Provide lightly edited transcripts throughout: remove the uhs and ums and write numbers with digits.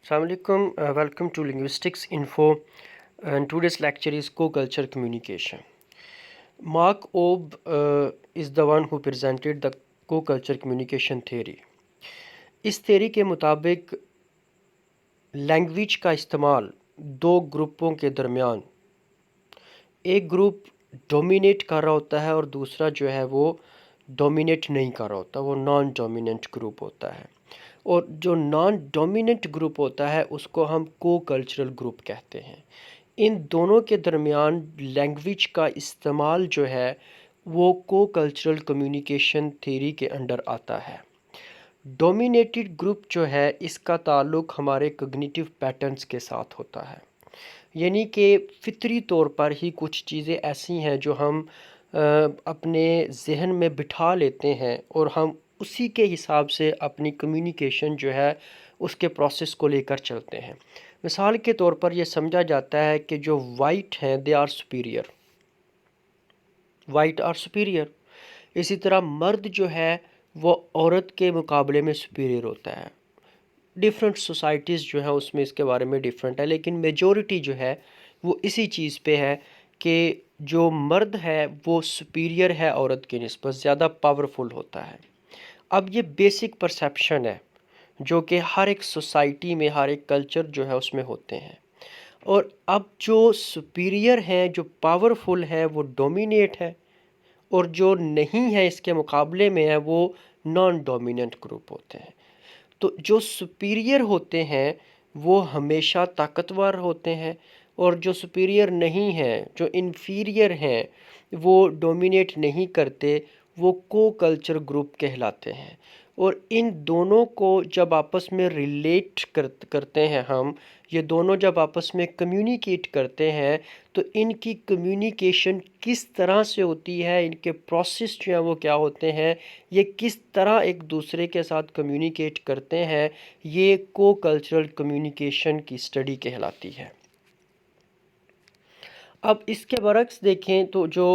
Assalamualaikum, welcome to Linguistics Info, and today's lecture is co-culture communication. Mark Obe is the one who presented the co-culture communication theory. اس theory کے مطابق language کا استعمال دو گروپوں کے درمیان، ایک گروپ ڈومینیٹ کر رہا ہوتا ہے اور دوسرا جو ہے وہ ڈومینیٹ نہیں کر رہا ہوتا، وہ نان ڈومیننٹ گروپ ہوتا ہے، اور جو نان ڈومیننٹ گروپ ہوتا ہے اس کو ہم کو کلچرل گروپ کہتے ہیں۔ ان دونوں کے درمیان لینگویج کا استعمال جو ہے وہ کو کلچرل کمیونیکیشن تھیوری کے انڈر آتا ہے۔ ڈومینیٹڈ گروپ جو ہے اس کا تعلق ہمارے کگنیٹو پیٹرنز کے ساتھ ہوتا ہے، یعنی کہ فطری طور پر ہی کچھ چیزیں ایسی ہیں جو ہم اپنے ذہن میں بٹھا لیتے ہیں اور ہم اسی کے حساب سے اپنی کمیونیکیشن جو ہے اس کے پروسیس کو لے کر چلتے ہیں۔ مثال کے طور پر یہ سمجھا جاتا ہے کہ جو وائٹ ہیں they are superior, white are superior. اسی طرح مرد جو ہے وہ عورت کے مقابلے میں سپیریئر ہوتا ہے۔ ڈیفرنٹ سوسائٹیز جو ہیں اس میں اس کے بارے میں ڈیفرنٹ ہے، لیکن میجورٹی جو ہے وہ اسی چیز پہ ہے کہ جو مرد ہے وہ سپیریئر ہے عورت کی نسبت، زیادہ پاورفل ہوتا ہے۔ اب یہ بیسک پرسیپشن ہے جو کہ ہر ایک سوسائٹی میں، ہر ایک کلچر جو ہے اس میں ہوتے ہیں، اور اب جو سپیریئر ہیں، جو پاورفل ہے وہ ڈومینیٹ ہے، اور جو نہیں ہے اس کے مقابلے میں ہے وہ نان ڈومیننٹ گروپ ہوتے ہیں۔ تو جو سپیریئر ہوتے ہیں وہ ہمیشہ طاقتور ہوتے ہیں، اور جو سپیریئر نہیں ہیں، جو انفیریئر ہیں، وہ ڈومینیٹ نہیں کرتے، وہ کو کلچر گروپ کہلاتے ہیں۔ اور ان دونوں کو جب آپس میں ریلیٹ کرتے ہیں ہم، یہ دونوں جب آپس میں کمیونیکیٹ کرتے ہیں تو ان کی کمیونیکیشن کس طرح سے ہوتی ہے، ان کے پروسیس جو ہیں وہ کیا ہوتے ہیں، یہ کس طرح ایک دوسرے کے ساتھ کمیونیکیٹ کرتے ہیں، یہ کو کلچرل کمیونیکیشن کی اسٹڈی کہلاتی ہے۔ اب اس کے برعکس دیکھیں تو جو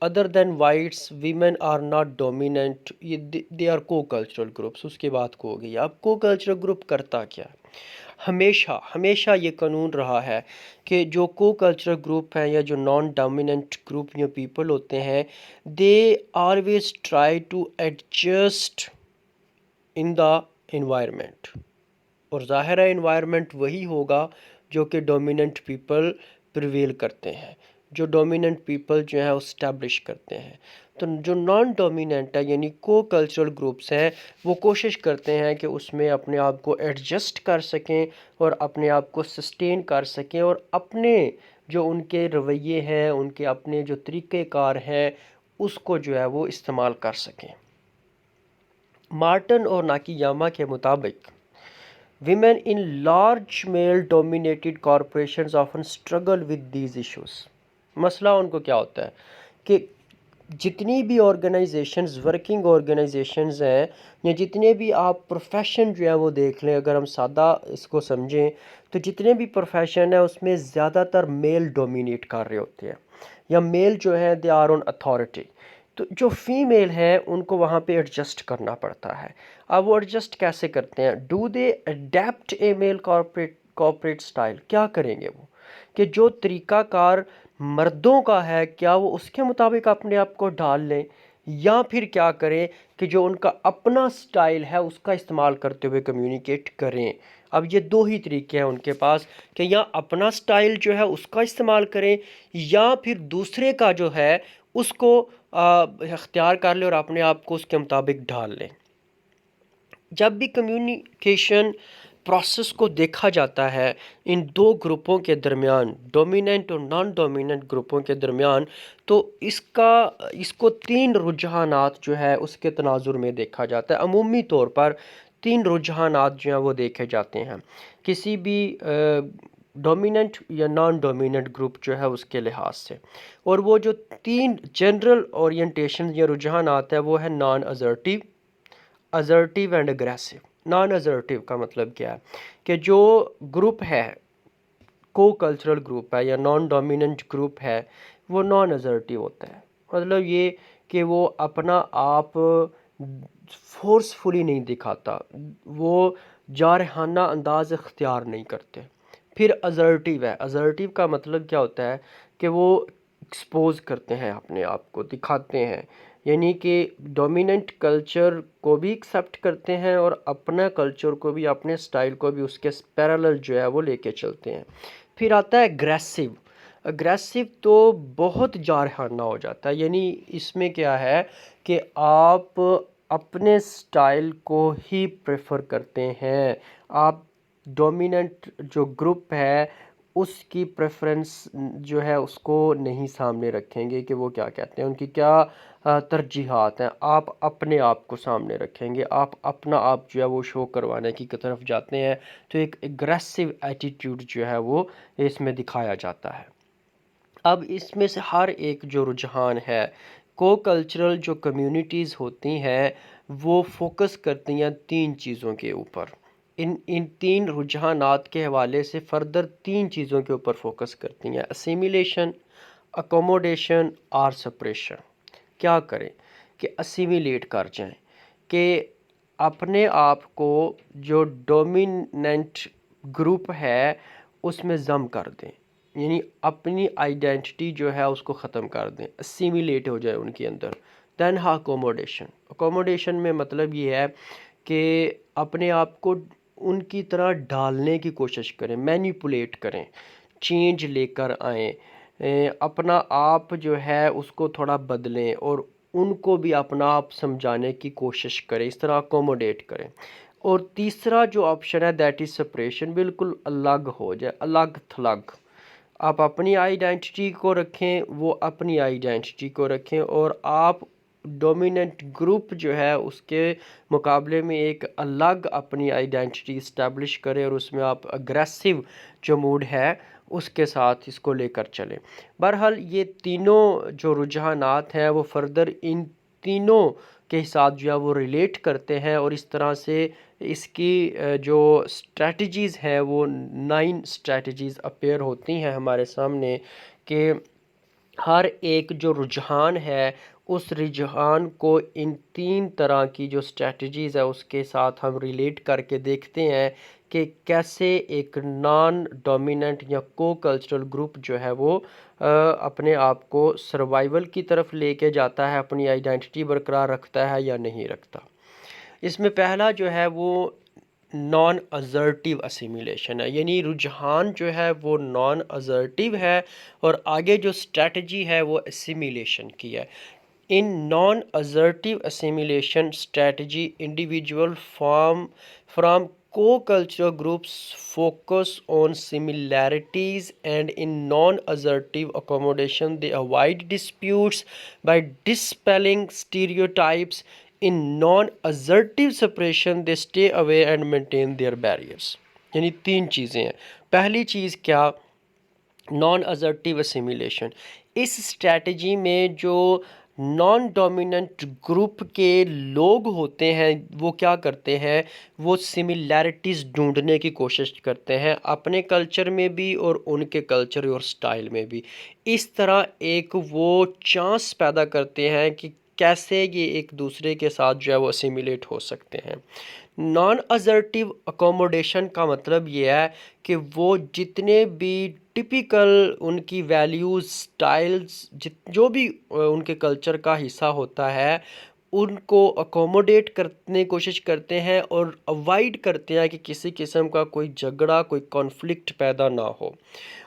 other than whites women are not dominant, یہ they are co cultural groups, اس کی بات کو ہو گئی۔ اب کو کلچرل گروپ کرتا کیا ہے؟ ہمیشہ یہ قانون رہا ہے کہ جو کو کلچرل گروپ ہیں یا جو نان ڈومیننٹ گروپ یا پیپل ہوتے ہیں، they always try to adjust in the environment, اور ظاہر ہے انوائرمنٹ وہی ہوگا جو کہ ڈومیننٹ پیپل پریویل کرتے ہیں، جو ڈومیننٹ پیپل جو ہیں اسٹیبلش کرتے ہیں۔ تو جو نان ڈومیننٹ ہے یعنی کو کلچرل گروپس ہیں، وہ کوشش کرتے ہیں کہ اس میں اپنے آپ کو ایڈجسٹ کر سکیں اور اپنے آپ کو سسٹین کر سکیں، اور اپنے جو ان کے رویے ہیں، ان کے اپنے جو طریقہ کار ہیں، اس کو جو ہے وہ استعمال کر سکیں۔ مارٹن اور ناکیاما کے مطابق women in large male dominated corporations often struggle with these issues۔ مسئلہ ان کو کیا ہوتا ہے کہ جتنی بھی آرگنائزیشنز، ورکنگ آرگنائزیشنز ہیں، یا جتنے بھی آپ پروفیشن جو ہے وہ دیکھ لیں، اگر ہم سادہ اس کو سمجھیں تو جتنے بھی پروفیشن ہیں اس میں زیادہ تر میل ڈومینیٹ کر رہے ہوتے ہیں، یا میل جو ہیں دے آر آن اتھارٹی۔ تو جو فیمیل ہیں ان کو وہاں پہ ایڈجسٹ کرنا پڑتا ہے۔ اب وہ ایڈجسٹ کیسے کرتے ہیں؟ Do they adopt a male corporate style, کیا کریں گے وہ کہ جو طریقہ کار مردوں کا ہے کیا وہ اس کے مطابق اپنے آپ کو ڈال لیں، یا پھر کیا کریں کہ جو ان کا اپنا سٹائل ہے اس کا استعمال کرتے ہوئے کمیونیکیٹ کریں۔ اب یہ دو ہی طریقے ہیں ان کے پاس کہ یا اپنا سٹائل جو ہے اس کا استعمال کریں، یا پھر دوسرے کا جو ہے اس کو اختیار کر لیں اور اپنے آپ کو اس کے مطابق ڈال لیں۔ جب بھی کمیونیکیشن پروسیس کو دیکھا جاتا ہے ان دو گروپوں کے درمیان، ڈومیننٹ اور نان ڈومیننٹ گروپوں کے درمیان، تو اس کو تین رجحانات جو ہے اس کے تناظر میں دیکھا جاتا ہے۔ عمومی طور پر تین رجحانات جو ہیں وہ دیکھے جاتے ہیں کسی بھی ڈومیننٹ یا نان ڈومیننٹ گروپ جو ہے اس کے لحاظ سے، اور وہ جو تین جنرل اورینٹیشن یا رجحانات ہیں وہ ہے نان ازرٹیو، ازرٹیو اینڈ اگریسو۔ نان ازرٹیو کا مطلب کیا ہے کہ جو گروپ ہے، کو کلچرل گروپ ہے یا نان ڈومیننٹ گروپ ہے، وہ نان ازرٹیو ہوتا ہے۔ مطلب یہ کہ وہ اپنا آپ فورسفلی نہیں دکھاتا، وہ جارحانہ انداز اختیار نہیں کرتے۔ پھر ازرٹیو ہے، ازرٹیو کا مطلب کیا ہوتا ہے کہ وہ ایکسپوز کرتے ہیں اپنے آپ کو، دکھاتے ہیں، یعنی کہ ڈومیننٹ کلچر کو بھی ایکسیپٹ کرتے ہیں اور اپنا کلچر کو بھی، اپنے سٹائل کو بھی اس کے پیرالل جو ہے وہ لے کے چلتے ہیں۔ پھر آتا ہے اگریسو۔ اگریسو تو بہت جارحانہ ہو جاتا ہے، یعنی اس میں کیا ہے کہ آپ اپنے سٹائل کو ہی پریفر کرتے ہیں، آپ ڈومیننٹ جو گروپ ہے اس کی پریفرنس جو ہے اس کو نہیں سامنے رکھیں گے کہ وہ کیا کہتے ہیں، ان کی کیا ترجیحات ہیں، آپ اپنے آپ کو سامنے رکھیں گے، آپ اپنا آپ جو ہے وہ شو کروانے کی طرف جاتے ہیں، تو ایک اگریسو ایٹیٹیوڈ جو ہے وہ اس میں دکھایا جاتا ہے۔ اب اس میں سے ہر ایک جو رجحان ہے، کو کلچرل جو کمیونٹیز ہوتی ہیں وہ فوکس کرتی ہیں تین چیزوں کے اوپر، ان تین رجحانات کے حوالے سے فردر تین چیزوں کے اوپر فوکس کرتی ہیں: اسیمیلیشن، اکوموڈیشن اور سپریشن۔ کیا کریں کہ اسیمیلیٹ کر جائیں، کہ اپنے آپ کو جو ڈومیننٹ گروپ ہے اس میں ضم کر دیں، یعنی اپنی آئیڈینٹی جو ہے اس کو ختم کر دیں، اسیمیلیٹ ہو جائے ان کے اندر۔ دین اکوموڈیشن، اکوموڈیشن میں مطلب یہ ہے کہ اپنے آپ کو ان کی طرح ڈالنے کی کوشش کریں، مینیپولیٹ کریں، چینج لے کر آئیں، اپنا آپ جو ہے اس کو تھوڑا بدلیں اور ان کو بھی اپنا آپ سمجھانے کی کوشش کریں، اس طرح اکوموڈیٹ کریں۔ اور تیسرا جو آپشن ہے دیٹ از سپریشن، بالکل الگ ہو جائے، الگ تھلگ۔ آپ اپنی آئیڈینٹی کو رکھیں، وہ اپنی آئیڈینٹی کو رکھیں، اور آپ ڈومیننٹ گروپ جو ہے اس کے مقابلے میں ایک الگ اپنی آئیڈینٹی اسٹیبلش کریں، اور اس میں آپ اگریسو جو موڈ ہے اس کے ساتھ اس کو لے کر چلیں۔ بہرحال یہ تینوں جو رجحانات ہیں وہ فردر ان تینوں کے ساتھ جو ہے وہ ریلیٹ کرتے ہیں، اور اس طرح سے اس کی جو اسٹریٹجیز ہیں وہ 9 اسٹریٹجیز اپیئر ہوتی ہیں ہمارے سامنے، کہ ہر ایک جو رجحان ہے اس رجحان کو ان تین طرح کی جو اسٹریٹجیز ہے اس کے ساتھ ہم ریلیٹ کر کے دیکھتے ہیں کہ کیسے ایک نان ڈومیننٹ یا کو کلچرل گروپ جو ہے وہ اپنے آپ کو سروائیول کی طرف لے کے جاتا ہے، اپنی آئیڈینٹی برقرار رکھتا ہے یا نہیں رکھتا۔ اس میں پہلا جو ہے وہ نان ازرٹیو اسیمیلیشن ہے، یعنی رجحان جو ہے وہ نان ازرٹیو ہے، اور آگے جو اسٹریٹجی ہے وہ اسیمیلیشن کی ہے۔ In non assertive assimilation strategy individual from co-cultural groups focus on similarities, and in non-assertive accommodation they avoid disputes by dispelling stereotypes. In non-assertive suppression they stay away and maintain their barriers۔ یعنی تین چیزیں ہیں۔ پہلی چیز کیا؟ Naan assertive اسیمیلیشن۔ اس strategy میں جو non dominant group کے لوگ ہوتے ہیں وہ کیا کرتے ہیں، وہ سملیرٹیز ڈھونڈنے کی کوشش کرتے ہیں اپنے کلچر میں بھی اور ان کے کلچر اور سٹائل میں بھی۔ اس طرح ایک وہ چانس پیدا کرتے ہیں کہ کیسے یہ ایک دوسرے کے ساتھ جو ہے وہ اسیمیلیٹ ہو سکتے ہیں۔ نان ازرٹیو اکوموڈیشن کا مطلب یہ ہے کہ وہ جتنے بھی ٹپیکل ان کی ویلیوز، سٹائلز، جو بھی ان کے کلچر کا حصہ ہوتا ہے ان کو اکوموڈیٹ کرنے کی کوشش کرتے ہیں اور اوائڈ کرتے ہیں کہ کسی قسم کا کوئی جھگڑا، کوئی کانفلکٹ پیدا نہ ہو۔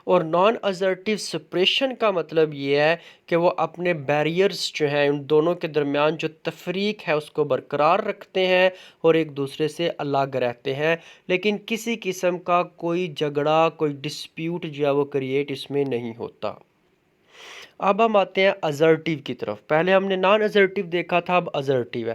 اور نان ازرٹیو سپریشن کا مطلب یہ ہے کہ وہ اپنے بیریئرز جو ہیں ان دونوں کے درمیان جو تفریق ہے اس کو برقرار رکھتے ہیں اور ایک دوسرے سے الگ رہتے ہیں، لیکن کسی قسم کا کوئی جھگڑا، کوئی ڈسپیوٹ جو ہے وہ کریٹ اس میں نہیں ہوتا۔ اب ہم آتے ہیں ازرٹیو کی طرف۔ پہلے ہم نے نان ازرٹیو دیکھا تھا، اب ازرٹیو ہے۔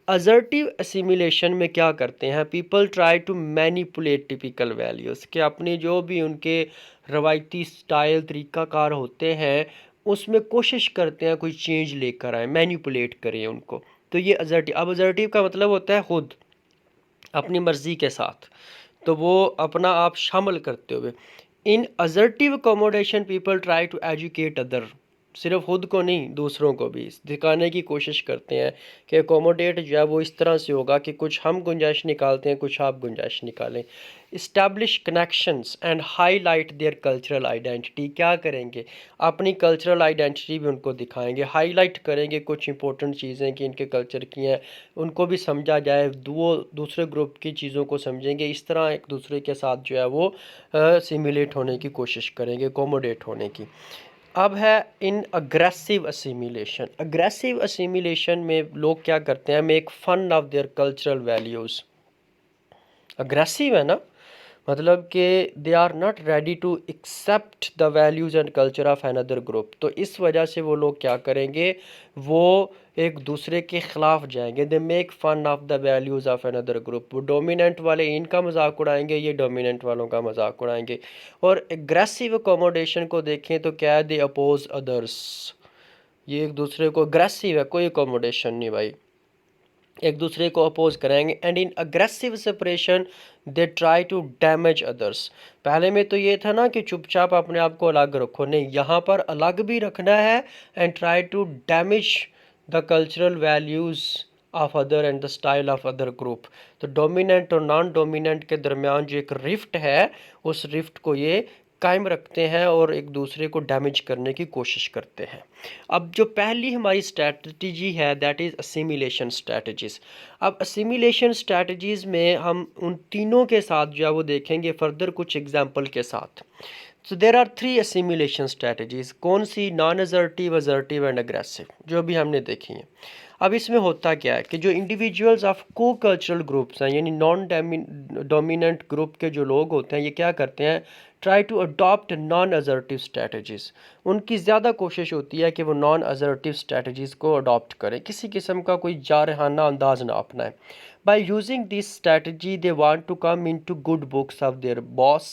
ازرٹیو اسیمیلیشن میں کیا کرتے ہیں؟ People try to manipulate typical values, کہ اپنے جو بھی ان کے روایتی سٹائل، طریقہ کار ہوتے ہیں اس میں کوشش کرتے ہیں کوئی چینج لے کر آئیں، مینیپولیٹ کریں ان کو۔ تو یہ ازرٹیو، اب ازرٹیو کا مطلب ہوتا ہے خود اپنی مرضی کے ساتھ، تو وہ اپنا آپ شامل کرتے ہوئے۔ In assertive accommodation people try to educate other, صرف خود کو نہیں دوسروں کو بھی دکھانے کی کوشش کرتے ہیں کہ اکوموڈیٹ جو ہے وہ اس طرح سے ہوگا کہ کچھ ہم گنجائش نکالتے ہیں کچھ آپ گنجائش نکالیں. Establish connections and highlight their cultural identity. کیا کریں گے؟ اپنی کلچرل آئیڈینٹی بھی ان کو دکھائیں گے، ہائی لائٹ کریں گے کچھ امپورٹنٹ چیزیں کہ ان کے کلچر کی ہیں، ان کو بھی سمجھا جائے، دوسرے گروپ کی چیزوں کو سمجھیں گے، اس طرح ایک دوسرے کے ساتھ جو ہے وہ سیمولیٹ ہونے کی کوشش کریں گے، اکوموڈیٹ ہونے کی. اب ہے ان اگریسو اسیمیلیشن. اگریسو اسیمیلیشن میں لوگ کیا کرتے ہیں؟ Make fun of their cultural values. Aggressive ہے نا، مطلب کہ they are not ready to accept the values and culture of inner group. تو اس وجہ سے وہ لوگ کیا کریں گے؟ وہ ایک دوسرے کے خلاف جائیں گے. They make fun of the values of inner group. وہ ڈومیننٹ والے ان کا مذاق اڑائیں گے، یہ ڈومیننٹ والوں کا مذاق اڑائیں گے. اور اگریسو اکوموڈیشن کو دیکھیں تو کیا ہے؟ دے اپوز ادرس. یہ ایک دوسرے کو اگریسو ہے، کوئی اکوموڈیشن نہیں بھائی، ایک دوسرے کو اپوز کریں گے. And in aggressive separation they try to damage others. پہلے میں تو یہ تھا نا کہ چپ چاپ اپنے آپ کو الگ رکھو، نہیں، یہاں پر الگ بھی رکھنا ہے. And try to damage the cultural values of other and the style of other group. تو ڈومیننٹ اور نان ڈومیننٹ کے درمیان جو ایک رفٹ ہے، اس رفٹ کو یہ قائم رکھتے ہیں اور ایک دوسرے کو ڈیمیج کرنے کی کوشش کرتے ہیں. اب جو پہلی ہماری اسٹریٹجی ہے دیٹ از اسیمیلیشن اسٹریٹجیز. اب اسیمیلیشن اسٹریٹجیز میں ہم ان تینوں کے ساتھ جو ہے وہ دیکھیں گے فردر کچھ ایگزامپل کے ساتھ. سو دیر آر 3 اسیمیلیشن اسٹریٹجیز. کون سی؟ نان ازرٹیو، ازرٹیو اینڈ اگریسو، جو بھی ہم نے دیکھی ہیں. اب اس میں ہوتا کیا ہے کہ جو individuals of co cultural groups ہیں، یعنی نان ڈومیننٹ گروپ کے جو لوگ ہوتے ہیں، یہ کیا کرتے ہیں؟ Try to adapt non assertive strategies. ان کی زیادہ کوشش ہوتی ہے کہ وہ نان ازرٹیو اسٹریٹجیز کو اڈاپٹ کریں، کسی قسم کا کوئی جارحانہ انداز نہ اپنائیں. By using this strategy they want to come in to good books of their boss.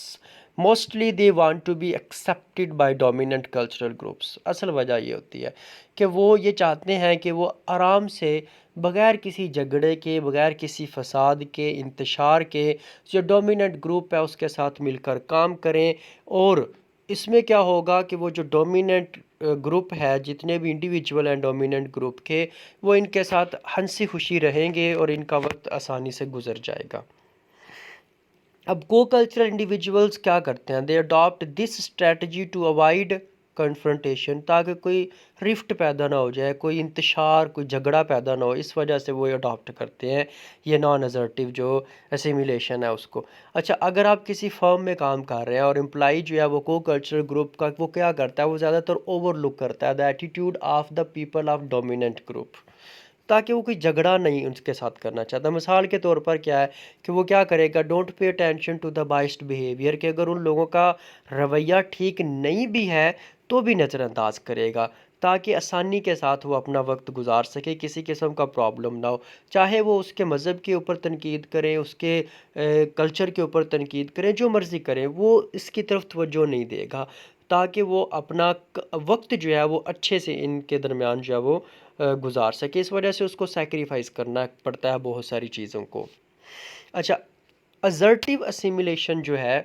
Mostly they want to be accepted by dominant cultural groups. اصل وجہ یہ ہوتی ہے کہ وہ یہ چاہتے ہیں کہ وہ آرام سے بغیر کسی جھگڑے کے، بغیر کسی فساد کے، انتشار کے، جو ڈومیننٹ گروپ ہے اس کے ساتھ مل کر کام کریں. اور اس میں کیا ہوگا کہ وہ جو ڈومیننٹ گروپ ہے، جتنے بھی انڈیویجول ہیں ڈومیننٹ گروپ کے، وہ ان کے ساتھ ہنسی خوشی رہیں گے اور ان کا وقت آسانی سے گزر جائے گا. اب کو کلچرل انڈیویجولز کیا کرتے ہیں؟ They adapt this strategy to avoid confrontation, تاکہ کوئی رفٹ پیدا نہ ہو جائے، کوئی انتشار، کوئی جھگڑا پیدا نہ ہو. اس وجہ سے وہ اڈاپٹ کرتے ہیں یہ نان ازرٹیو جو اسیمیلیشن ہے اس کو. اچھا، اگر آپ کسی فرم میں کام کر رہے ہیں اور امپلائی جو ہے وہ کو کلچرل گروپ کا، وہ کیا کرتا ہے؟ وہ زیادہ تر اوور لک کرتا ہے the attitude of the people of dominant group, تاکہ وہ کوئی جھگڑا نہیں ان کے ساتھ کرنا چاہتا. مثال کے طور پر کیا ہے کہ وہ کیا کرے گا؟ Don't pay attention to the biased behaviour, کہ اگر ان لوگوں کا رویہ ٹھیک نہیں بھی ہے تو بھی نظر انداز کرے گا، تاکہ آسانی کے ساتھ وہ اپنا وقت گزار سکے، کسی قسم کا پرابلم نہ ہو. چاہے وہ اس کے مذہب کے اوپر تنقید کریں، اس کے کلچر کے اوپر تنقید کریں، جو مرضی کریں، وہ اس کی طرف توجہ نہیں دے گا، تاکہ وہ اپنا وقت جو ہے وہ اچھے سے ان کے درمیان جو ہے وہ گزار سکے. اس وجہ سے اس کو سیکریفائز کرنا پڑتا ہے بہت ساری چیزوں کو. اچھا، ازرٹیو اسیمیلیشن جو ہے،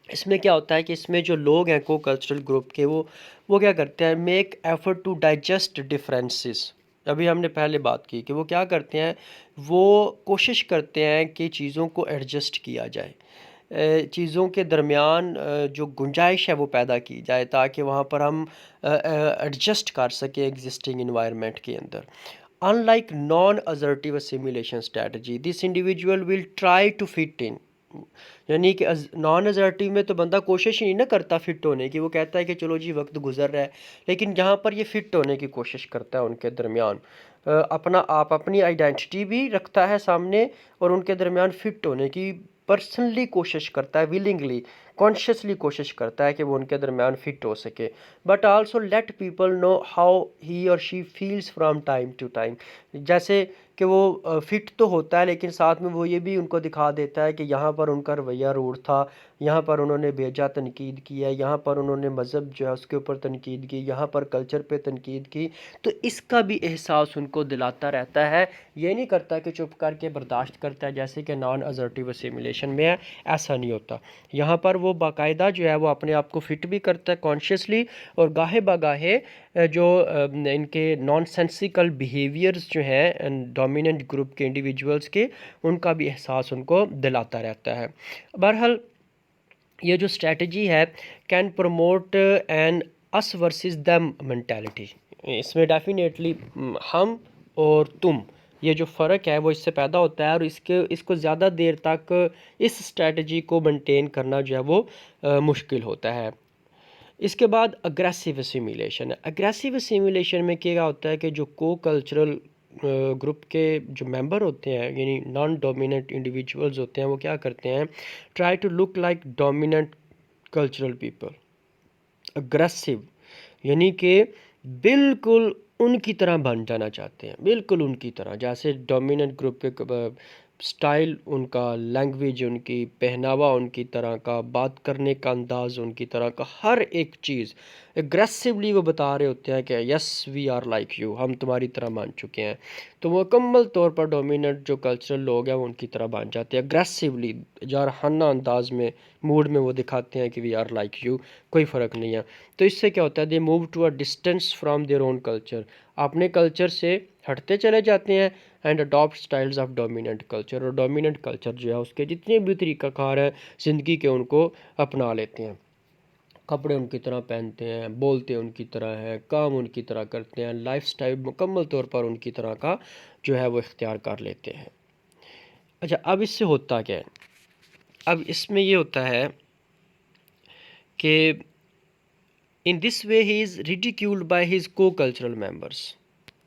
اس میں کیا ہوتا ہے کہ اس میں جو لوگ ہیں کو کلچرل گروپ کے، وہ کیا کرتے ہیں؟ Make effort to digest differences. ابھی ہم نے پہلے بات کی کہ وہ کیا کرتے ہیں؟ وہ کوشش کرتے ہیں کہ چیزوں کو ایڈجسٹ کیا جائے، چیزوں کے درمیان جو گنجائش ہے وہ پیدا کی جائے، تاکہ وہاں پر ہم ایڈجسٹ کر سکیں ایگزسٹنگ انوائرمنٹ کے اندر. Unlike non-assertive assimilation strategy, this individual will try to fit in. یعنی کہ نان ازرٹیو میں تو بندہ کوشش ہی نہیں نہ کرتا فٹ ہونے کی، وہ کہتا ہے کہ چلو جی وقت گزر رہا ہے. لیکن یہاں پر یہ فٹ ہونے کی کوشش کرتا ہے ان کے درمیان، اپنی آئیڈینٹی بھی رکھتا ہے سامنے، اور ان کے درمیان فٹ ہونے کی پرسنلی کوشش کرتا ہے، ولنگلی، کانشیسلی کوشش کرتا ہے کہ وہ ان کے درمیان فٹ ہو سکے. But also let people know how he or she feels from time to time. جیسے کہ کہ وہ فٹ تو ہوتا ہے لیکن ساتھ میں وہ یہ بھی ان کو دکھا دیتا ہے کہ یہاں پر ان کا رویہ روڑ تھا، یہاں پر انہوں نے بیجا تنقید کی ہے، یہاں پر انہوں نے مذہب جو ہے اس کے اوپر تنقید کی، یہاں پر کلچر پہ تنقید کی، تو اس کا بھی احساس ان کو دلاتا رہتا ہے۔ یہ نہیں کرتا کہ چپ کر کے برداشت کرتا ہے جیسے کہ نان ازرٹیو اسیمیلیشن میں ہے، ایسا نہیں ہوتا۔ یہاں پر وہ باقاعدہ جو ہے وہ اپنے آپ کو فٹ بھی کرتا ہے کانشیسلی، اور گاہے بگاہے جو ان کے نان سینسیکل بیہیویئرز جو ہیں ڈومیننٹ گروپ کے انڈیویجولز کے، ان کا بھی احساس ان کو دلاتا رہتا ہے۔ بہرحال یہ جو اسٹریٹجی ہے can promote an us versus them mentality, اس میں ڈیفینیٹلی ہم اور تم، یہ جو فرق ہے وہ اس سے پیدا ہوتا ہے، اور اس کو زیادہ دیر تک اس اسٹریٹجی کو مینٹین کرنا جو ہے وہ مشکل ہوتا ہے۔ اس کے بعد اگریسیو اسیمیلیشن ہے۔ اگریسیو اسیمیلیشن میں کیا ہوتا ہے کہ جو کو کلچرل گروپ کے جو ممبر ہوتے ہیں، یعنی نان ڈومیننٹ انڈیویجولز ہوتے ہیں، وہ کیا کرتے ہیں، try to look like dominant cultural people. Aggressive یعنی کہ بالکل ان کی طرح بن جانا چاہتے ہیں، بالکل ان کی طرح، جیسے ڈومیننٹ گروپ کے سٹائل ان کا، لینگویج ان کی، پہناوا ان کی طرح کا، بات کرنے کا انداز ان کی طرح کا، ہر ایک چیز اگریسیولی وہ بتا رہے ہوتے ہیں کہ یس وی آر لائک یو، ہم تمہاری طرح مان چکے ہیں۔ تو مکمل طور پر ڈومیننٹ جو کلچرل لوگ ہیں وہ ان کی طرح بن جاتے ہیں، اگریسیولی جارحانہ انداز میں، موڈ میں وہ دکھاتے ہیں کہ وی آر لائک یو، کوئی فرق نہیں ہے۔ تو اس سے کیا ہوتا ہے، they move to a distance from their own culture, اپنے کلچر سے ہٹتے چلے جاتے ہیں، and adapt styles of dominant culture, اور ڈومیننٹ کلچر جو ہے اس کے جتنے بھی طریقہ کار ہیں زندگی کے ان کو اپنا لیتے ہیں، کپڑے ان کی طرح پہنتے ہیں، بولتے ان کی طرح ہیں، کام ان کی طرح کرتے ہیں، لائف سٹائل مکمل طور پر ان کی طرح کا جو ہے وہ اختیار کر لیتے ہیں۔ اچھا، اب اس سے ہوتا کیا ہے، اب اس میں یہ ہوتا ہے کہ in this way he is ridiculed by his co-cultural members،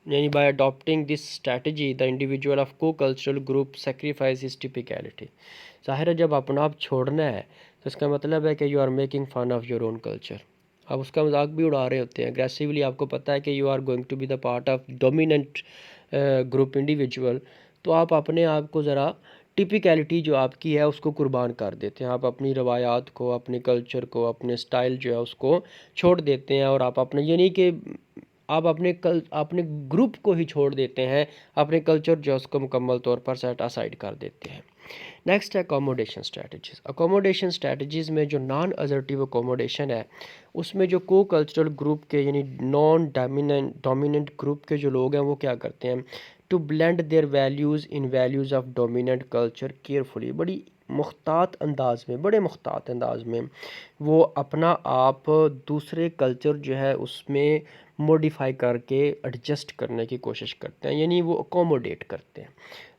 یعنی by adopting this strategy the individual of co-cultural group sacrifice his typicality۔ ظاہر ہے جب اپنا آپ چھوڑنا ہے تو اس کا مطلب ہے کہ you are making fun of your own culture، آپ اس کا مذاق بھی اڑا رہے ہوتے ہیں aggressively، آپ کو پتہ ہے کہ you are going to be the part of dominant group individual، تو آپ اپنے آپ کو ذرا ٹپیکیلٹی جو آپ کی ہے اس کو قربان کر دیتے ہیں، آپ اپنی روایات کو، اپنے کلچر کو، اپنے سٹائل جو ہے اس کو چھوڑ دیتے ہیں، اور آپ اپنے، یعنی کہ آپ اپنے گروپ کو ہی چھوڑ دیتے ہیں، اپنے کلچر جو ہے اس کو مکمل طور پر سیٹ اسائڈ کر دیتے ہیں۔ نیکسٹ ہے اکوموڈیشن اسٹریٹجیز۔ اکوموڈیشن اسٹریٹجیز میں جو نان ازرٹیو اکوموڈیشن ہے، اس میں جو کو کلچرل گروپ کے یعنی نان ڈومیننٹ گروپ کے جو لوگ ہیں وہ کیا کرتے ہیں، to blend their values in values of dominant culture carefully, بڑے محتاط انداز میں وہ اپنا آپ دوسرے کلچر جو ہے اس میں موڈیفائی کر کے ایڈجسٹ کرنے کی کوشش کرتے ہیں، یعنی وہ اکوموڈیٹ کرتے ہیں،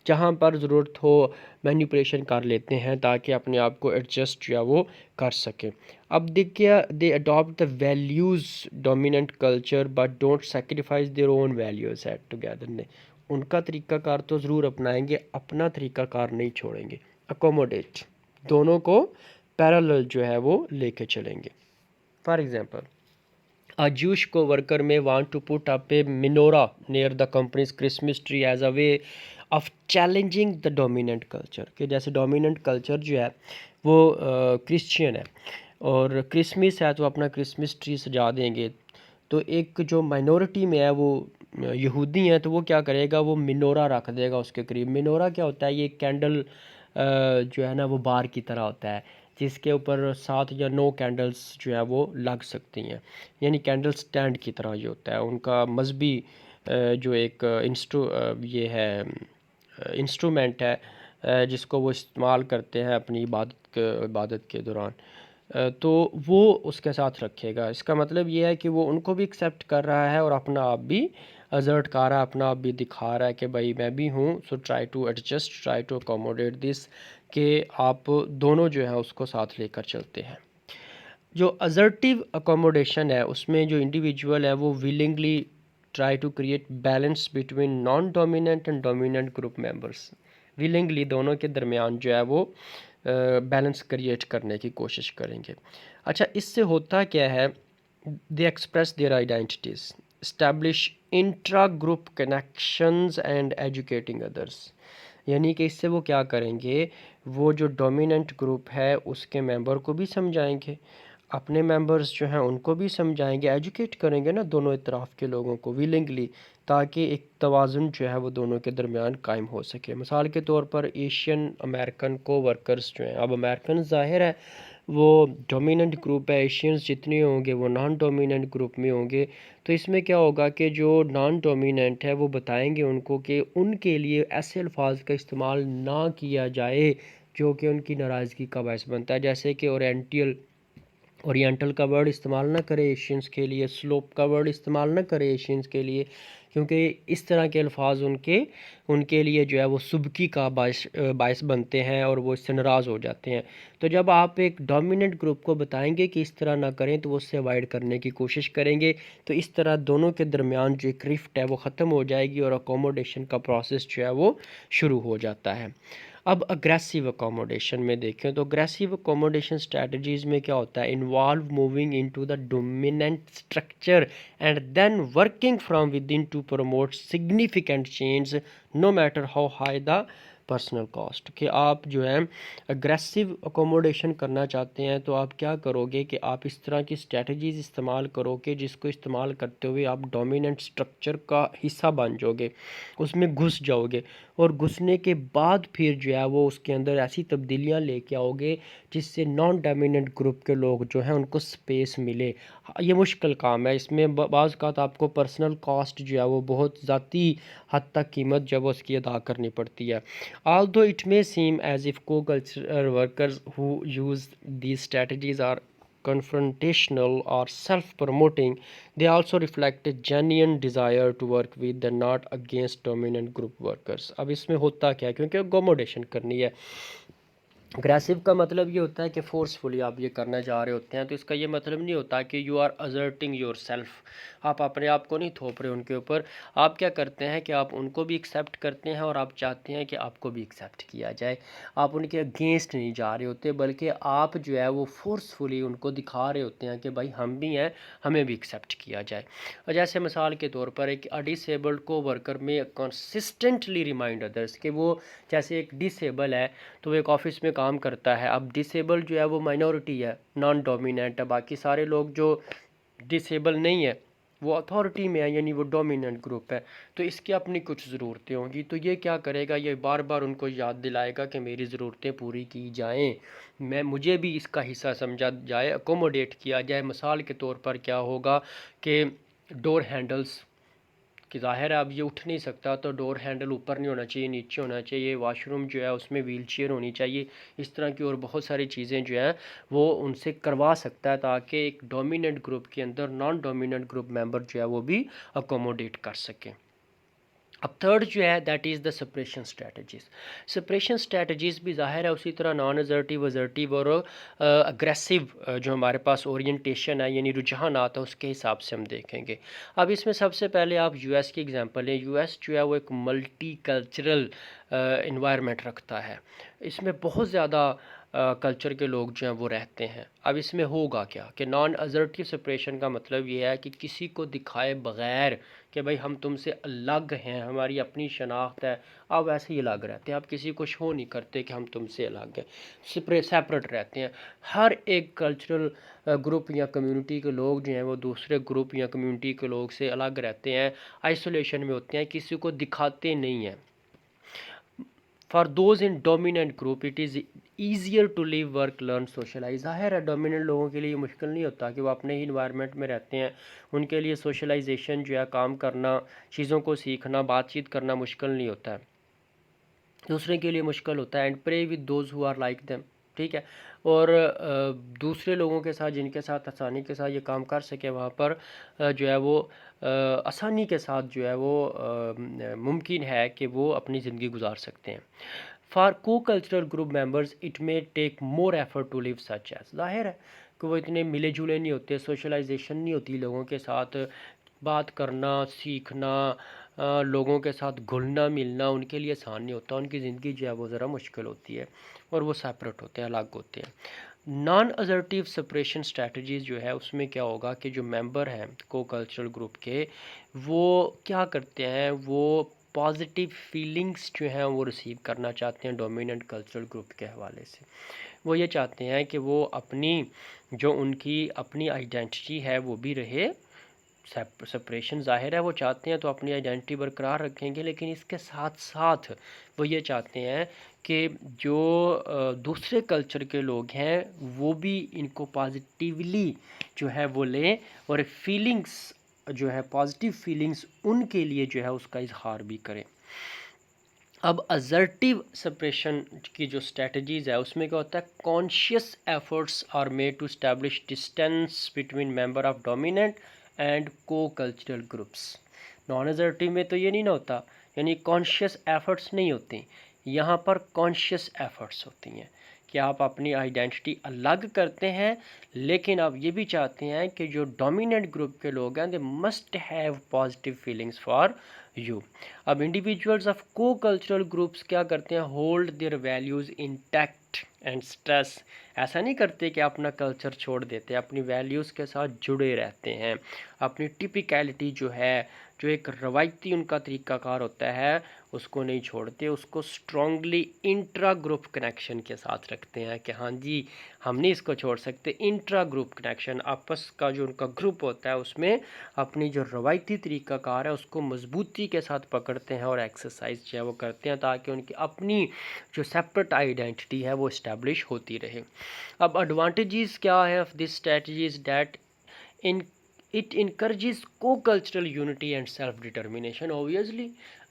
جہاں پر ضرورت ہو مینیپولیشن کر لیتے ہیں تاکہ اپنے آپ کو ایڈجسٹ جو ہے وہ کر سکیں۔ اب دیکھیے، they adapt the values dominant culture but don't sacrifice their own values at together, نے ان کا طریقہ کار تو ضرور اپنائیں گے، اپنا طریقہ کار نہیں چھوڑیں گے، اکوموڈیٹ، دونوں کو پیرالل جو ہے وہ لے کے چلیں گے۔ For example, a Jewish co-worker may want to put up a menorah near the company's Christmas tree as a way of challenging the dominant culture، کہ جیسے ڈومیننٹ کلچر جو ہے وہ کرسچین ہے اور کرسمس ہے تو اپنا کرسمس ٹری سجا دیں گے، تو ایک جو مائنورٹی میں ہے وہ یہودی ہیں، تو وہ کیا کرے گا، وہ منورہ رکھ دے گا اس کے قریب۔ منورہ کیا ہوتا ہے، یہ کینڈل جو ہے نا وہ بار کی طرح ہوتا ہے، جس کے اوپر 7 یا 9 کینڈلز جو ہے وہ لگ سکتی ہیں، یعنی کینڈل سٹینڈ کی طرح یہ ہوتا ہے۔ ان کا مذہبی جو ایک یہ ہے انسٹرومنٹ ہے جس کو وہ استعمال کرتے ہیں اپنی عبادت کے دوران، تو وہ اس کے ساتھ رکھے گا۔ اس کا مطلب یہ ہے کہ وہ ان کو بھی ایکسیپٹ کر رہا ہے اور اپنا آپ بھی ازرٹ کر رہا ہے، اپنا آپ بھی دکھا رہا ہے کہ بھائی میں بھی ہوں، so try to adjust, try to accommodate this, کہ آپ دونوں جو ہیں اس کو ساتھ لے کر چلتے ہیں۔ جو ازرٹیو اکوموڈیشن ہے اس میں جو انڈیویجول ہے وہ willingly try to create balance between non dominant and dominant group members, willingly دونوں کے درمیان جو ہے وہ بیلنس کریٹ کرنے کی کوشش کریں گے۔ اچھا، اس سے ہوتا کیا ہے، they express their identities, establish intra group connections and educating others, یعنی کہ اس سے وہ کیا کریں گے، وہ جو ڈومیننٹ گروپ ہے اس کے ممبر کو بھی سمجھائیں گے، اپنے ممبرز جو ہیں ان کو بھی سمجھائیں گے، ایجوکیٹ کریں گے نا دونوں اطراف کے لوگوں کو ویلنگلی، تاکہ ایک توازن جو ہے وہ دونوں کے درمیان قائم ہو سکے۔ مثال کے طور پر ایشین امریکن کو ورکرز جو ہیں، اب امریکن ظاہر ہے وہ ڈومیننٹ گروپ ہے، ایشینز جتنے ہوں گے وہ نان ڈومیننٹ گروپ میں ہوں گے، تو اس میں کیا ہوگا کہ جو نان ڈومیننٹ ہے وہ بتائیں گے ان کو کہ ان کے لیے ایسے الفاظ کا استعمال نہ کیا جائے جو کہ ان کی ناراضگی کا باعث بنتا ہے، جیسے کہ اورینٹل کا ورڈ استعمال نہ کرے ایشینز کے لیے، سلوپ کا ورڈ استعمال نہ کرے ایشینز کے لیے، کیونکہ اس طرح کے الفاظ ان کے لیے جو ہے وہ سبکی کا باعث بنتے ہیں اور وہ اس سے ناراض ہو جاتے ہیں۔ تو جب آپ ایک ڈومیننٹ گروپ کو بتائیں گے کہ اس طرح نہ کریں تو وہ اس سے اوائڈ کرنے کی کوشش کریں گے، تو اس طرح دونوں کے درمیان جو ایک رفٹ ہے وہ ختم ہو جائے گی اور اکوموڈیشن کا پروسیس جو ہے وہ شروع ہو جاتا ہے۔ اب اگریسیو اکوموڈیشن میں دیکھیں تو اگریسیو اکوموڈیشن اسٹریٹجیز میں کیا ہوتا ہے، involve moving into the dominant structure and then working from within to promote significant change no matter how high the personal cost, کہ آپ جو ہے اگریسیو اکوموڈیشن کرنا چاہتے ہیں تو آپ کیا کرو گے کہ آپ اس طرح کی اسٹریٹجیز استعمال کرو کہ جس کو استعمال کرتے ہوئے آپ ڈومیننٹ اسٹرکچر کا حصہ بن جاؤ گے، اس میں گھس جاؤ گے، اور گھسنے کے بعد پھر جو ہے وہ اس کے اندر ایسی تبدیلیاں لے کے آؤ گے جس سے نان ڈومیننٹ گروپ کے لوگ جو ہیں ان کو سپیس ملے۔ یہ مشکل کام ہے، اس میں بعض اوقات آپ کو پرسنل کاسٹ جو ہے وہ بہت ذاتی حد تک قیمت جب اس کی ادا کرنی پڑتی ہے۔ Although it may seem as if co-cultural workers who use these strategies are confrontational or self-promoting, they also reflect a genuine desire to work with and not against dominant group workers۔ اب اس میں ہوتا کیا ہے، کیونکہ accommodation کرنی ہے۔ Aggressive کا مطلب یہ ہوتا ہے کہ فورسفلی آپ یہ کرنا چاہ رہے ہوتے ہیں، تو اس کا یہ مطلب نہیں ہوتا کہ یو آر ازرٹنگ یور سیلف، آپ اپنے آپ کو نہیں تھوپ رہے ان کے اوپر، آپ کیا کرتے ہیں کہ آپ ان کو بھی ایکسیپٹ کرتے ہیں اور آپ چاہتے ہیں کہ آپ کو بھی ایکسیپٹ کیا جائے، آپ ان کے اگینسٹ نہیں جا رہے ہوتے، بلکہ آپ جو ہے وہ فورسفلی ان کو دکھا رہے ہوتے ہیں کہ بھائی ہم بھی ہیں، ہمیں بھی ایکسیپٹ کیا جائے۔ اور جیسے مثال کے طور پر ایک ڈسیبلڈ کو ورکر میں کنسسٹنٹلی ریمائنڈ ادرس کہ وہ جیسے ایک ڈسیبل ہے تو وہ ایک آفس میں کام کرتا ہے، اب ڈسیبل جو ہے وہ مائنورٹی ہے، نان ڈومیننٹ ہے، باقی سارے لوگ جو ڈسیبل نہیں ہے وہ اتھارٹی میں ہے، یعنی وہ ڈومیننٹ گروپ ہے، تو اس کی اپنی کچھ ضرورتیں ہوں گی، تو یہ کیا کرے گا، یہ بار بار ان کو یاد دلائے گا کہ میری ضرورتیں پوری کی جائیں، مجھے بھی اس کا حصہ سمجھا جائے، اکوموڈیٹ کیا جائے۔ مثال کے طور پر کیا ہوگا کہ ڈور ہینڈلز کہ ظاہر ہے اب یہ اٹھ نہیں سکتا تو ڈور ہینڈل اوپر نہیں ہونا چاہیے، نیچے ہونا چاہیے، واش روم جو ہے اس میں ویل چیئر ہونی چاہیے، اس طرح کی اور بہت ساری چیزیں جو ہیں وہ ان سے کروا سکتا ہے تاکہ ایک ڈومیننٹ گروپ کے اندر نان ڈومیننٹ گروپ ممبر جو ہے وہ بھی اکوموڈیٹ کر سکیں۔ اب تھرڈ جو ہے that is the separation strategies. Separation strategies بھی ظاہر ہے اسی طرح نان ازرٹیو، ازرٹیو اور اگریسیو جو ہمارے پاس اورینٹیشن ہے یعنی رجحانات ہے اس کے حساب سے ہم دیکھیں گے۔ اب اس میں سب سے پہلے آپ یو ایس کی اگزامپل لیں، یو ایس جو ہے وہ ایک ملٹی کلچرل انوائرمنٹ رکھتا ہے، اس میں بہت زیادہ کلچر کے لوگ جو ہیں وہ رہتے ہیں۔ اب اس میں ہوگا کیا کہ نان ازرٹیو سپریشن کا مطلب یہ ہے کہ کسی کو دکھائے بغیر کہ بھائی ہم تم سے الگ ہیں، ہماری اپنی شناخت ہے، آپ ایسے ہی الگ رہتے ہیں، آپ کسی کو شو نہیں کرتے کہ ہم تم سے الگ ہیں، سیپریٹ رہتے ہیں۔ ہر ایک کلچرل گروپ یا کمیونٹی کے لوگ جو ہیں وہ دوسرے گروپ یا کمیونٹی کے لوگ سے الگ رہتے ہیں، آئسولیشن میں ہوتے ہیں، کسی کو دکھاتے نہیں ہیں۔ For those in dominant group it is easier to live work learn socialise. ظاہر ہے ڈومیننٹ لوگوں کے لیے یہ مشکل نہیں ہوتا کہ وہ اپنے ہی انوائرمنٹ میں رہتے ہیں، ان کے لیے سوشلائزیشن جو ہے، کام کرنا، چیزوں کو سیکھنا، بات چیت کرنا مشکل نہیں ہوتا ہے، دوسرے کے لیے مشکل ہوتا ہے۔ And pray with those who are like them, ٹھیک ہے، اور دوسرے لوگوں کے ساتھ جن کے ساتھ آسانی کے ساتھ یہ کام کر سکے وہاں پر جو ہے وہ آسانی کے ساتھ جو ہے وہ ممکن ہے کہ وہ اپنی زندگی گزار سکتے ہیں۔ For co cultural group members it may take more effort to live such as. ظاہر ہے کہ وہ اتنے ملے جلے نہیں ہوتے، سوشلائزیشن نہیں ہوتی لوگوں کے ساتھ، بات کرنا، سیکھنا، لوگوں کے ساتھ گھلنا ملنا ان کے لیے آسان نہیں ہوتا، ان کی زندگی جو ہے وہ ذرا مشکل ہوتی ہے اور وہ سیپریٹ ہوتے ہیں، الگ ہوتے ہیں۔ نان ازرٹیو سپریشن اسٹریٹجیز جو ہے اس میں کیا ہوگا کہ جو ممبر ہیں کو کلچرل گروپ کے، وہ کیا کرتے ہیں، وہ پازیٹیو فیلنگس جو ہیں وہ ریسیو کرنا چاہتے ہیں ڈومیننٹ کلچرل گروپ کے حوالے سے۔ وہ یہ چاہتے ہیں کہ وہ اپنی جو ان کی اپنی آئیڈینٹی ہے وہ بھی رہے، سپریشن ظاہر ہے وہ چاہتے ہیں تو اپنی آئیڈینٹی برقرار رکھیں گے، لیکن اس کے ساتھ ساتھ وہ یہ چاہتے ہیں کہ جو دوسرے کلچر کے لوگ ہیں وہ بھی ان کو پازیٹیولی جو ہے وہ لیں اور فیلنگس جو ہے پازیٹیو فیلنگس ان کے لیے جو ہے اس کا اظہار بھی کریں۔ اب ازرٹیو سپریشن کی جو اسٹریٹجیز ہے اس میں کیا ہوتا ہے، conscious efforts are made to establish distance between member of dominant and co cultural groups. Non assertive میں تو یہ نہیں نہ ہوتا، یعنی کانشیس ایفرٹس نہیں ہوتی، یہاں پر کانشیس ایفرٹس ہوتی ہیں کہ آپ اپنی آئیڈینٹی الگ کرتے ہیں، لیکن آپ یہ بھی چاہتے ہیں کہ جو ڈومیننٹ گروپ کے لوگ ہیں they must have positive feelings for you. اب individuals of co cultural groups کیا کرتے ہیں، hold their values intact and stress, ایسا نہیں کرتے کہ اپنا کلچر چھوڑ دیتے، اپنی ویلیوز کے ساتھ جڑے رہتے ہیں، اپنی ٹپیکیلٹی جو ہے، جو ایک روایتی ان کا طریقہ کار ہوتا ہے اس کو نہیں چھوڑتے، اس کو اسٹرانگلی انٹرا گروپ کنیکشن کے ساتھ رکھتے ہیں کہ ہاں جی ہم نہیں اس کو چھوڑ سکتے۔ انٹرا گروپ کنیکشن، آپس کا جو ان کا گروپ ہوتا ہے اس میں اپنی جو روایتی طریقہ کار ہے اس کو مضبوطی کے ساتھ پکڑتے ہیں اور ایکسرسائز جو ہے وہ کرتے ہیں تاکہ ان کی اپنی جو سیپریٹ آئیڈینٹی ہے وہ اسٹیبلش ہوتی رہے۔ اب ایڈوانٹیجز کیا ہے of this strategies, that in it encourages co cultural unity and self determination. Obviously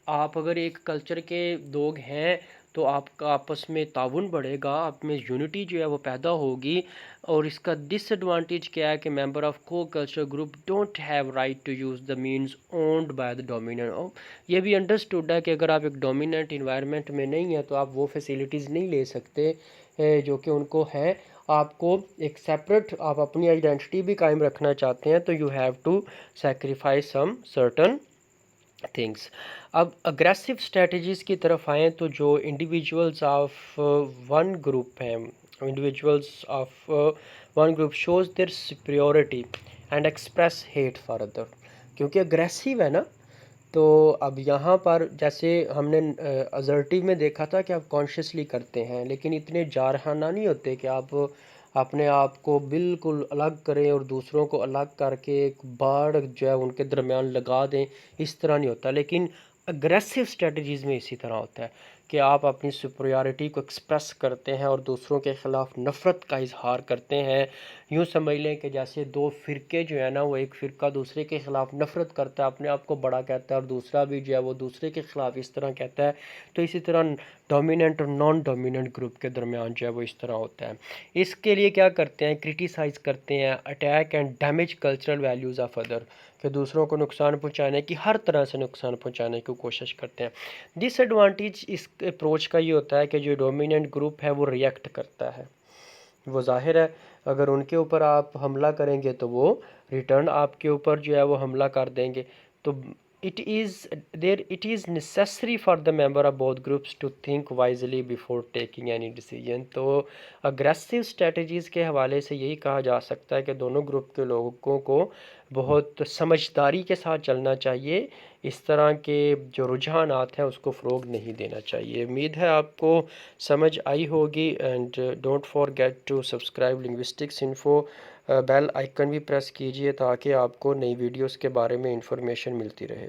آپ اگر ایک کلچر کے لوگ ہیں تو آپ کا آپس میں تعاون بڑھے گا، آپ میں یونٹی جو ہے وہ پیدا ہوگی۔ اور اس کا ڈس ایڈوانٹیج کیا ہے کہ ممبر آف کو culture group don't have right to use the means owned by the dominant. یہ بھی انڈرسٹوڈ ہے کہ اگر آپ ایک ڈومیننٹ انوائرمنٹ میں نہیں ہیں تو آپ وہ فیسیلیٹیز نہیں لے سکتے جو کہ ان کو ہیں۔ آپ کو ایک سیپریٹ، آپ اپنی آئیڈینٹی بھی قائم رکھنا چاہتے ہیں تو you have to sacrifice some certain things. اب اگریسو اسٹریٹجیز کی طرف آئیں تو جو انڈیویجولز آف ون گروپ ہیں، individuals of one group shows their superiority and express hate for other, کیونکہ اگریسو ہے نا، تو اب یہاں پر جیسے ہم نے ازرٹیو میں دیکھا تھا کہ آپ کانشیسلی کرتے ہیں، لیکن اتنے جارحانہ نہیں ہوتے کہ آپ اپنے آپ کو بالکل الگ کریں اور دوسروں کو الگ کر کے ایک باڑ جو ہے ان کے درمیان لگا دیں، اس طرح نہیں ہوتا۔ لیکن اگریسو اسٹریٹجیز میں اسی طرح ہوتا ہے کہ آپ اپنی سپریورٹی کو ایکسپریس کرتے ہیں اور دوسروں کے خلاف نفرت کا اظہار کرتے ہیں۔ یوں سمجھ لیں کہ جیسے دو فرقے جو ہے نا، وہ ایک فرقہ دوسرے کے خلاف نفرت کرتا ہے، اپنے آپ کو بڑا کہتا ہے، اور دوسرا بھی جو ہے وہ دوسرے کے خلاف اس طرح کہتا ہے، تو اسی طرح ڈومیننٹ اور نان ڈومیننٹ گروپ کے درمیان جو ہے وہ اس طرح ہوتا ہے۔ اس کے لیے کیا کرتے ہیں، کرٹیسائز کرتے ہیں، attack and damage cultural values of other, کہ دوسروں کو نقصان پہنچانے کی، ہر طرح سے نقصان پہنچانے کی کوشش کرتے ہیں۔ ڈس ایڈوانٹیج اس اپروچ کا یہ ہوتا ہے کہ جو ڈومیننٹ گروپ ہے وہ ریئیکٹ کرتا ہے، وہ ظاہر ہے اگر ان کے اوپر آپ حملہ کریں گے تو وہ ریٹرن آپ کے اوپر جو ہے وہ حملہ کر دیں گے۔ تو it is necessary for the member of both groups to think wisely before taking any decision۔ تو اگریسو اسٹریٹجیز کے حوالے سے یہی کہا جا سکتا ہے کہ دونوں گروپ کے لوگوں کو بہت سمجھداری کے ساتھ چلنا چاہیے، اس طرح کے جو رجحانات ہیں اس کو فروغ نہیں دینا چاہیے۔ امید ہے آپ کو سمجھ آئی ہوگی، and don't forget to subscribe linguistics info, bell icon بھی پریس کیجئے تاکہ آپ کو نئی ویڈیوز کے بارے میں انفارمیشن ملتی رہے۔